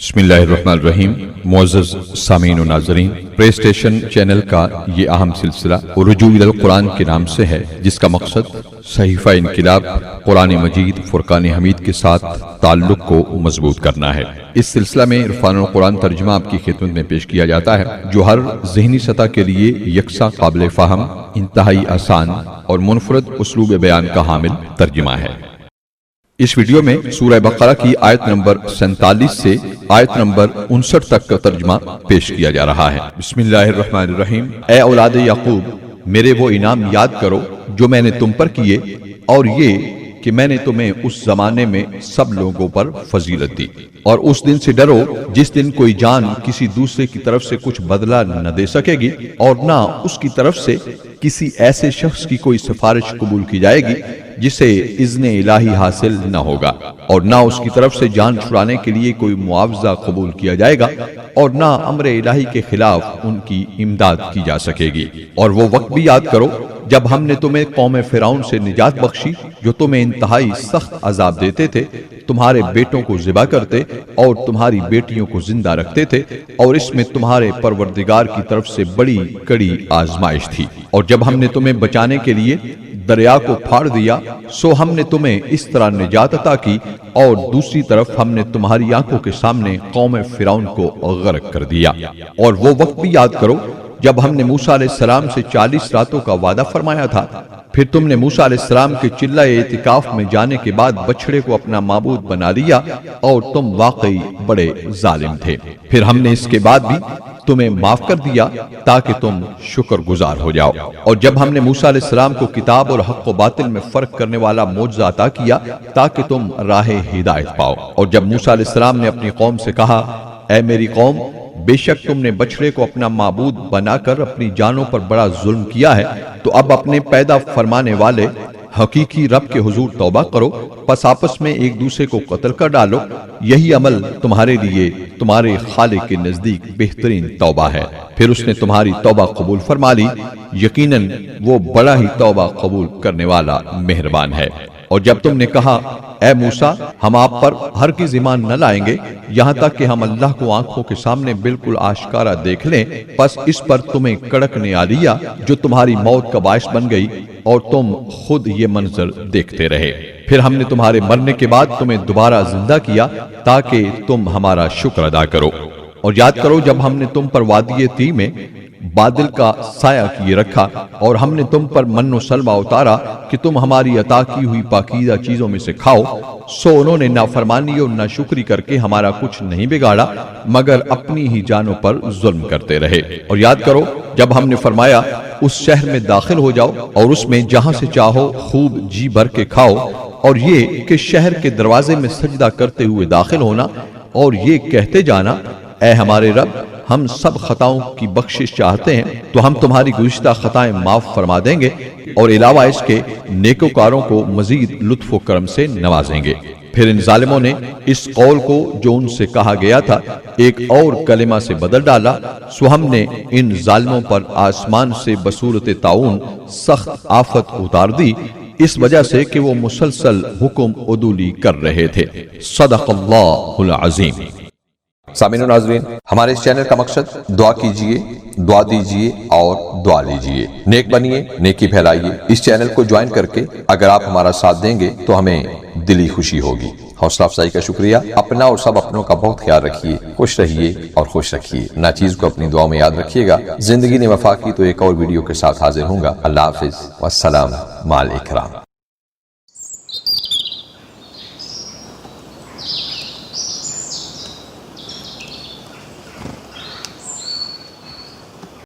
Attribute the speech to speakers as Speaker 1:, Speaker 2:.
Speaker 1: بسم اللہ الرحمن الرحیم۔ معزز سامعین و ناظرین، پلے اسٹیشن چینل کا یہ اہم سلسلہ رجوع الی القرآن کے نام سے ہے، جس کا مقصد صحیفہ انقلاب قرآن مجید فرقان حمید کے ساتھ تعلق کو مضبوط کرنا ہے۔ اس سلسلہ میں عرفان القرآن ترجمہ آپ کی خدمت میں پیش کیا جاتا ہے، جو ہر ذہنی سطح کے لیے یکساں قابل فہم، انتہائی آسان اور منفرد اسلوب بیان کا حامل ترجمہ ہے۔ اس ویڈیو میں سورہ بقرہ کی آیت نمبر 47 سے آیت نمبر 59 تک کا ترجمہ پیش کیا جا رہا ہے۔ بسم اللہ الرحمن الرحیم۔ اے اولاد یعقوب، میرے وہ انعام یاد کرو جو میں نے تم پر کیے، اور یہ کہ میں نے تمہیں اس زمانے میں سب لوگوں پر فضیلت دی، اور اس دن سے ڈرو جس دن کوئی جان کسی دوسرے کی طرف سے کچھ بدلہ نہ دے سکے گی، اور نہ اس کی طرف سے کسی ایسے شخص کی کوئی سفارش قبول کی جائے گی جسے اذن الہی حاصل نہ ہوگا، اور نہ اس کی طرف سے جان چھڑانے کے لیے کوئی معاوضہ قبول کیا جائے گا، اور نہ امر الہی کے خلاف ان کی امداد کی جا سکے گی۔ اور وہ وقت بھی یاد کرو جب ہم نے تمہیں قوم فرعون سے نجات بخشی، جو تمہیں انتہائی سخت عذاب دیتے تھے، تمہارے بیٹوں کو ذبح کرتے اور تمہاری بیٹیوں کو زندہ رکھتے تھے، اور اس میں تمہارے پروردگار کی طرف سے بڑی کڑی آزمائش تھی۔ اور جب ہم نے تمہیں بچانے کے لیے دریا کو پھاڑ دیا، سو ہم نے تمہیں اس طرح نجات عطا کی، اور دوسری طرف ہم نے تمہاری آنکھوں کے سامنے قوم فرعون کو غرق کر دیا۔ اور وہ وقت بھی یاد کرو جب ہم نے موسیٰ علیہ السلام سے 40 راتوں کا وعدہ فرمایا تھا، پھر تم نے موسیٰ علیہ السلام کے چلہ اعتکاف میں جانے کے بعد بچڑے کو اپنا معبود بنا لیا، اور تم واقعی بڑے ظالم تھے۔ پھر ہم نے اس کے بعد بھی تمہیں معاف کر دیا تاکہ تم شکر گزار ہو جاؤ۔ اور جب ہم نے موسیٰ علیہ السلام کو کتاب اور حق و باطل میں فرق کرنے والا معجزہ عطا کیا تاکہ تم راہ ہدایت پاؤ، اور جب موسیٰ علیہ السلام نے اپنی قوم سے کہا، اے میری قوم، بے شک تم نے بچڑے کو اپنا معبود بنا کر اپنی جانوں پر بڑا ظلم کیا ہے، تو اب اپنے پیدا فرمانے والے حقیقی رب کے حضور توبہ کرو، پس آپس میں ایک دوسرے کو قتل کر ڈالو، یہی عمل تمہارے لیے تمہارے خالق کے نزدیک بہترین توبہ ہے۔ پھر اس نے تمہاری توبہ قبول فرما لی، یقیناً وہ بڑا ہی توبہ قبول کرنے والا مہربان ہے۔ اور جب تم نے کہا، اے موسیٰ، ہم آپ پر ہرگز ایمان نہ لائیں گے یہاں تک کہ ہم اللہ کو آنکھوں کے سامنے بالکل آشکارا دیکھ لیں، پس اس پر تمہیں کڑک نے آ لیا جو تمہاری موت کا باعث بن گئی، اور تم خود یہ منظر دیکھتے رہے۔ پھر ہم نے تمہارے مرنے کے بعد تمہیں دوبارہ زندہ کیا تاکہ تم ہمارا شکر ادا کرو۔ اور یاد کرو جب ہم نے تم پر وادی طی میں بادل کا سایہ کیے رکھا، اور ہم نے تم پر من و سلوہ اتارا کہ تم ہماری عطا کی ہوئی پاکیزہ چیزوں میں سے کھاؤ، سو انہوں نے نافرمانی اور ناشکری کر کے ہمارا کچھ نہیں بگاڑا مگر اپنی ہی جانوں پر ظلم کرتے رہے۔ اور یاد کرو جب ہم نے فرمایا، اس شہر میں داخل ہو جاؤ اور اس میں جہاں سے چاہو خوب جی بھر کے کھاؤ، اور یہ کہ شہر کے دروازے میں سجدہ کرتے ہوئے داخل ہونا، اور یہ کہتے جانا، اے ہمارے رب، ہم سب خطاؤں کی بخشش چاہتے ہیں تو ہم تمہاری گزشتہ خطائیں معاف فرما دیں گے، اور علاوہ اس کے نیکوکاروں کو مزید لطف و کرم سے نوازیں گے۔ پھر ان ظالموں نے اس قول کو جو ان سے کہا گیا تھا ایک اور کلمہ سے بدل ڈالا، سو ہم نے ان ظالموں پر آسمان سے بصورت طاعون سخت آفت اتار دی، اس وجہ سے کہ وہ مسلسل حکم عدولی کر رہے تھے۔ صدق اللہ العظیم۔
Speaker 2: سامعین و ناظرین، ہمارے اس چینل کا مقصد دعا کیجئے، دعا دیجئے اور دعا لیجئے، نیک بنیے، نیکی پھیلائیے۔ اس چینل کو جوائن کر کے اگر آپ ہمارا ساتھ دیں گے تو ہمیں دلی خوشی ہوگی۔ حوصلہ افزائی کا شکریہ۔ اپنا اور سب اپنوں کا بہت خیال رکھیے، خوش رہیے اور خوش رکھیے۔ ناچیز کو اپنی دعا میں یاد رکھیے گا۔ زندگی نے وفا کی تو ایک اور ویڈیو کے ساتھ حاضر ہوں گا۔ اللہ حافظ والسلام مع الاکرام۔